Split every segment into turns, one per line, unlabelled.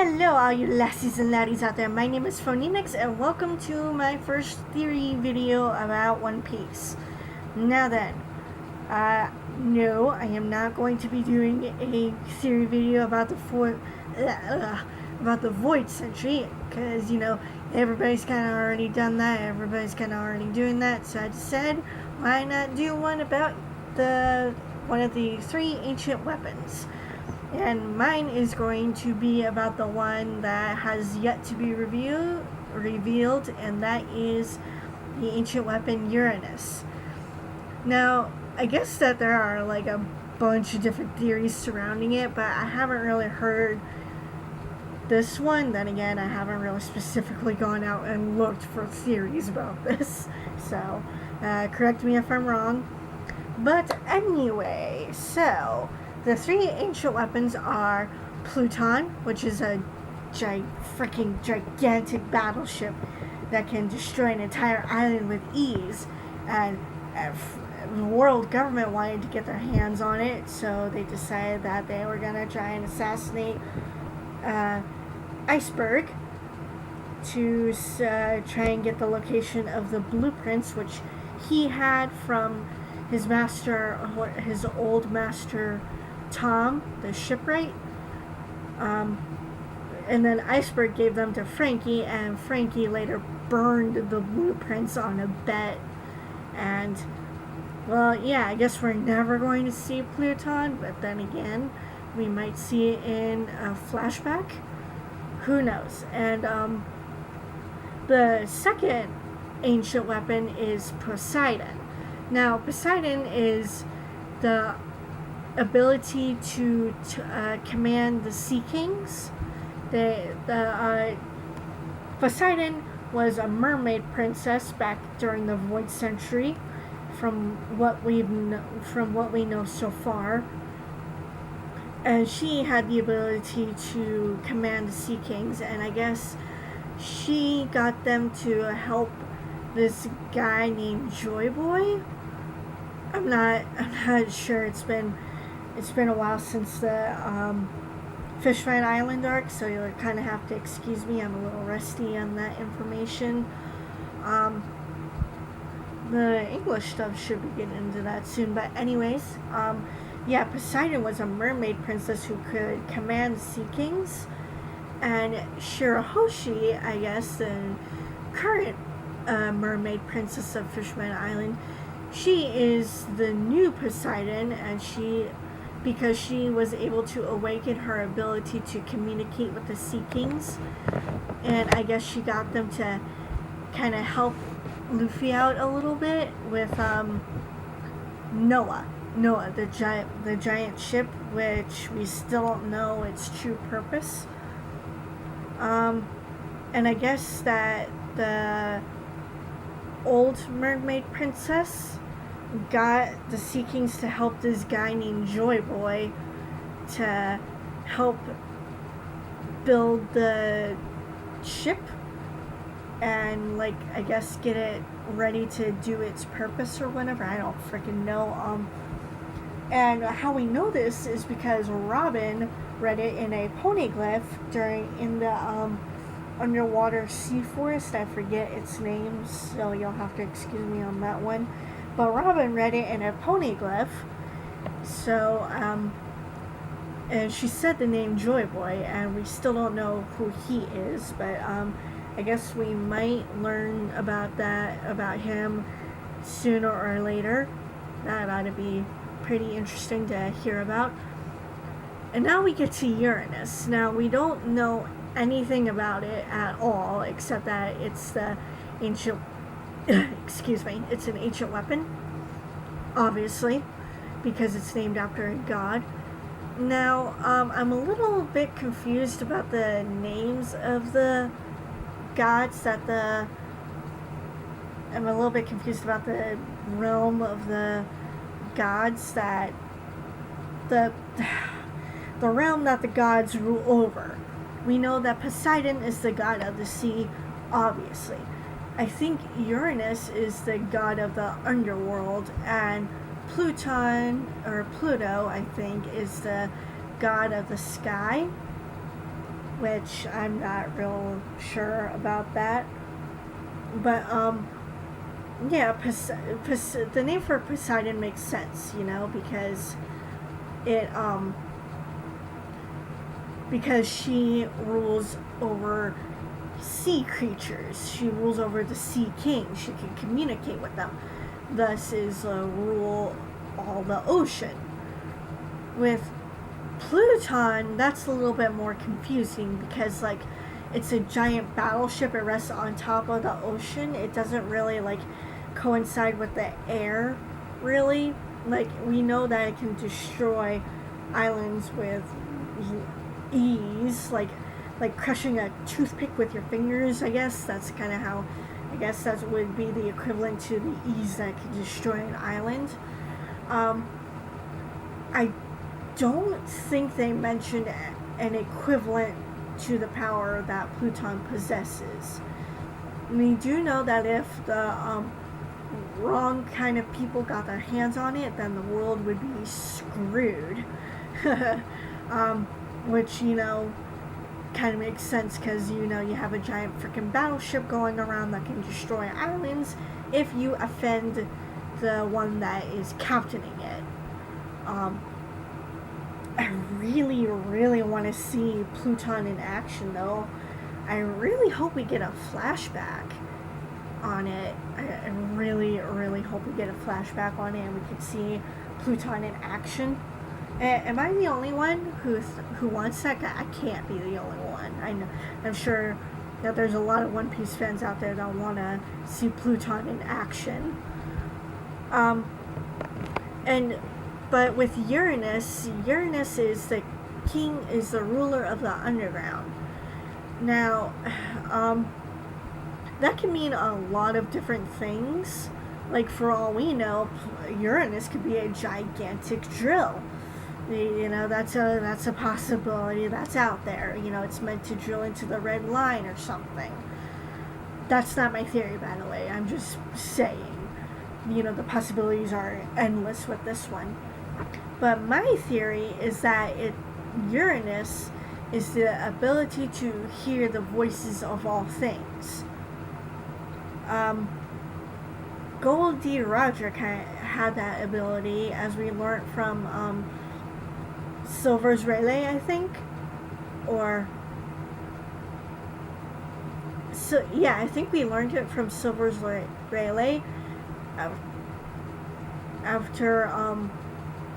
Hello, all you lassies and laddies out there. My name is Phonenix, and welcome to my first theory video about One Piece. Now then, no, I am not going to be doing a theory video about the Void Century, because everybody's kind of already done that. Everybody's kind of already doing that. So I just said, why not do one about one of the three ancient weapons? And mine is going to be about the one that has yet to be revealed, and that is the ancient weapon Uranus. Now, I guess that there are like a bunch of different theories surrounding it, but I haven't really heard this one. Then again, I haven't really specifically gone out and looked for theories about this, so correct me if I'm wrong. But anyway, so the three ancient weapons are Pluton, which is a freaking gigantic battleship that can destroy an entire island with ease, and the world government wanted to get their hands on it, so they decided that they were going to try and assassinate Iceberg to try and get the location of the blueprints, which he had from his old master Tom, the shipwright, and then Iceberg gave them to Frankie, and Frankie later burned the blueprints on a bet. And well, yeah, I guess we're never going to see Pluton, but then again, we might see it in a flashback. Who knows? And the second ancient weapon is Poseidon. Now, Poseidon is the ability to command the Sea Kings. Poseidon was a mermaid princess back during the Void Century, from what we know so far, and she had the ability to command the Sea Kings, and I guess she got them to help this guy named Joy Boy. I'm not sure. It's been a while since the Fishman Island arc, so you'll kind of have to excuse me. I'm a little rusty on that information. The English stuff should be getting into that soon, but anyways, yeah, Poseidon was a mermaid princess who could command the Sea Kings, and Shirahoshi, I guess, the current mermaid princess of Fishman Island, she is the new Poseidon, and because she was able to awaken her ability to communicate with the Sea Kings, and I guess she got them to kind of help Luffy out a little bit with Noah, the giant ship, which we still don't know its true purpose. And I guess that the old mermaid princess got the Sea Kings to help this guy named Joy Boy to help build the ship and, like, I guess get it ready to do its purpose or whatever. I don't freaking know. And how we know this is because Robin read it in a poneglyph in the underwater sea forest. I forget its name, so you'll have to excuse me on that one. But Robin read it in a poneglyph, so and she said the name Joy Boy, and we still don't know who he is, but I guess we might learn about him sooner or later. That ought to be pretty interesting to hear about. And now we get to Uranus. Now, we don't know anything about it at all, except that it's the ancient it's an ancient weapon, obviously, because it's named after a god. Now, I'm a little bit confused about the names of the gods I'm a little bit confused about the realm of the gods that the realm that the gods rule over. We know that Poseidon is the god of the sea, obviously. I think Uranus is the god of the underworld, and Pluton, or Pluto, I think, is the god of the sky. which I'm not real sure about that. But yeah, the name for Poseidon makes sense, because it because she rules over sea creatures. She rules over the sea king. She can communicate with them. Thus is rule all the ocean. With Pluton, that's a little bit more confusing because it's a giant battleship. It rests on top of the ocean. It doesn't really coincide with the air, really. We know that it can destroy islands with ease, like crushing a toothpick with your fingers. I guess that's kind of how. I guess that would be the equivalent to the ease that could destroy an island. I don't think they mentioned an equivalent to the power that Pluton possesses. We do know that if the wrong kind of people got their hands on it, then the world would be screwed. Which, kind of makes sense because, you have a giant freaking battleship going around that can destroy islands if you offend the one that is captaining it. I really, really want to see Pluton in action, though. I really hope we get a flashback on it. I really, really hope we get a flashback on it and we can see Pluton in action. Am I the only one who wants that? I can't be the only one. I'm sure that there's a lot of One Piece fans out there that want to see Pluton in action. But with Uranus is the king, is the ruler of the underground. Now, that can mean a lot of different things. For all we know, Uranus could be a gigantic drill. That's a possibility that's out there. It's meant to drill into the red line or something. That's not my theory, by the way. I'm just saying, the possibilities are endless with this one. But my theory is that Uranus is the ability to hear the voices of all things. Goldie Roger kind of had that ability, as we learned from Silver's Rayleigh, I think, I think we learned it from Silver's Rayleigh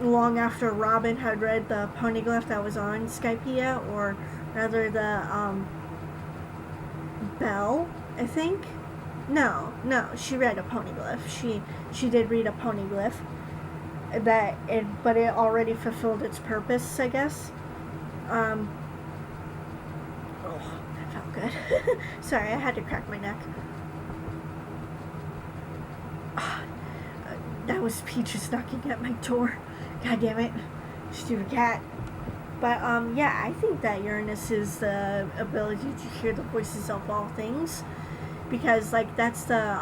long after Robin had read the poneglyph that was on Skypiea, or rather the Bell, I think. No, she read a poneglyph. She did read a poneglyph. But it already fulfilled its purpose, I guess. Oh, that felt good. Sorry, I had to crack my neck. That was Peaches knocking at my door. God damn it. Stupid cat. But, I think that Uranus is the ability to hear the voices of all things. Because, that's the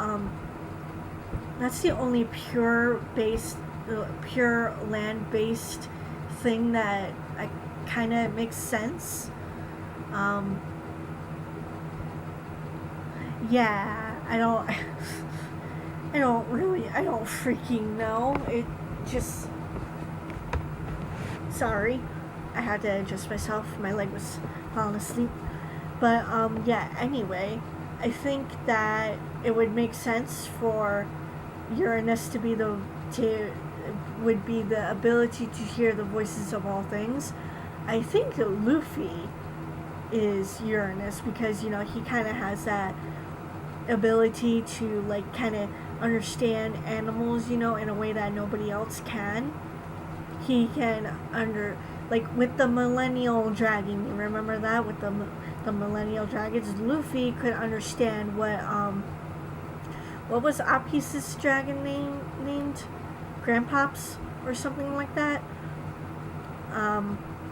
only pure land-based thing that kind of makes sense. I don't freaking know. It just, sorry, I had to adjust myself. My leg was falling asleep. But, anyway, I think that it would make sense for Uranus to be the ability to hear the voices of all things. I think that Luffy is Uranus because, he kind of has that ability to, kind of understand animals, in a way that nobody else can. He can with the Millennial Dragon, you remember that? With the Millennial Dragons, Luffy could understand what was Apis' dragon named? Grandpops or something like that.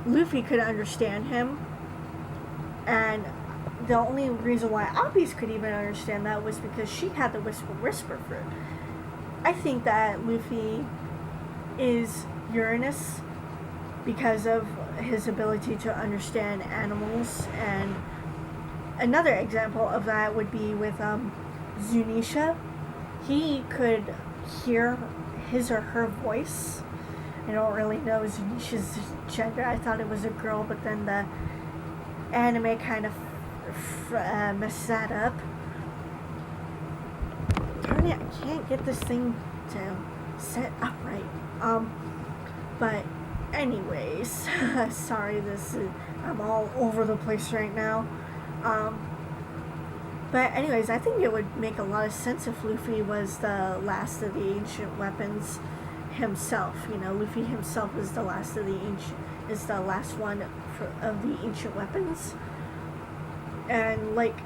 Luffy could understand him, and the only reason why Apis could even understand that was because she had the whisper fruit. I think that Luffy is Uranus because of his ability to understand animals. And another example of that would be with Zunisha. He could hear his or her voice. I don't really know Zunisha's gender. I thought it was a girl, but then the anime kind of messed that up. Darn it, I can't get this thing to set up right. But anyways, sorry, I'm all over the place right now. But anyways, I think it would make a lot of sense if Luffy was the last of the ancient weapons himself. You know, Luffy himself is the last of the last one of the ancient weapons. And like,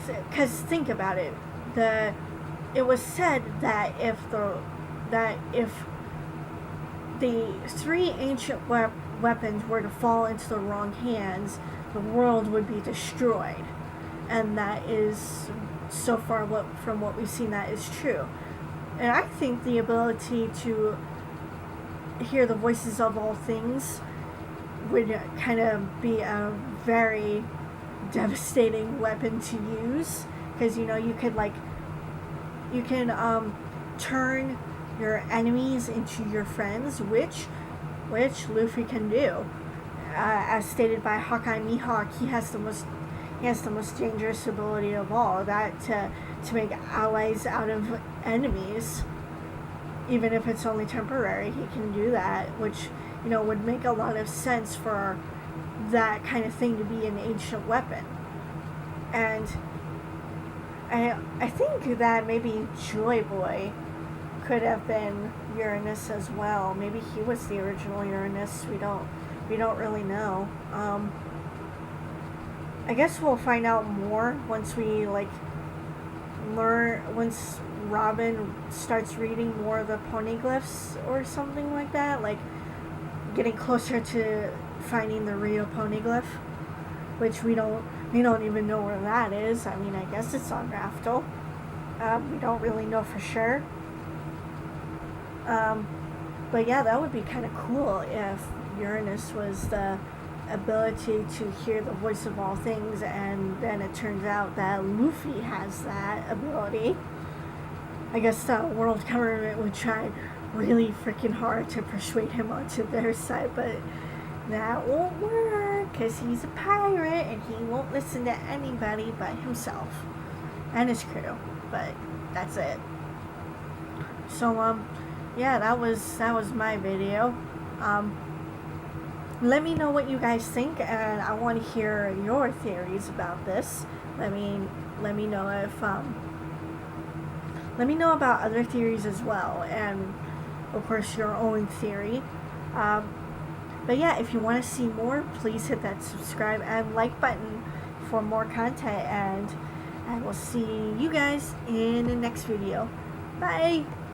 because think about it, it was said that if the three ancient weapons were to fall into the wrong hands, the world would be destroyed. And that is, so far from what we've seen, that is true. And I think the ability to hear the voices of all things would kind of be a very devastating weapon to use, because you know you can turn your enemies into your friends, which Luffy can do. As stated by Hawkeye Mihawk, he has the most dangerous ability of all, that to make allies out of enemies, even if it's only temporary. He can do that, which, you know, would make a lot of sense for that kind of thing to be an ancient weapon. And I think that maybe Joy Boy could have been Uranus as well. Maybe he was the original Uranus. We don't really know. I guess we'll find out more once we once Robin starts reading more of the poneglyphs or something like that, like getting closer to finding the Rio poneglyph, which we don't even know where that is. I mean, I guess it's on Raftel. We don't really know for sure. But yeah, that would be kind of cool if Uranus was the ability to hear the voice of all things, and then it turns out that Luffy has that ability. I guess the world government would try really freaking hard to persuade him onto their side, but that won't work because he's a pirate and he won't listen to anybody but himself and his crew. But that's it. So yeah, that was my video. Let me know what you guys think, and I want to hear your theories about this. Let me know if let me know about other theories as well, and of course your own theory. But yeah, if you want to see more, please hit that subscribe and like button for more content, and I will see you guys in the next video. Bye!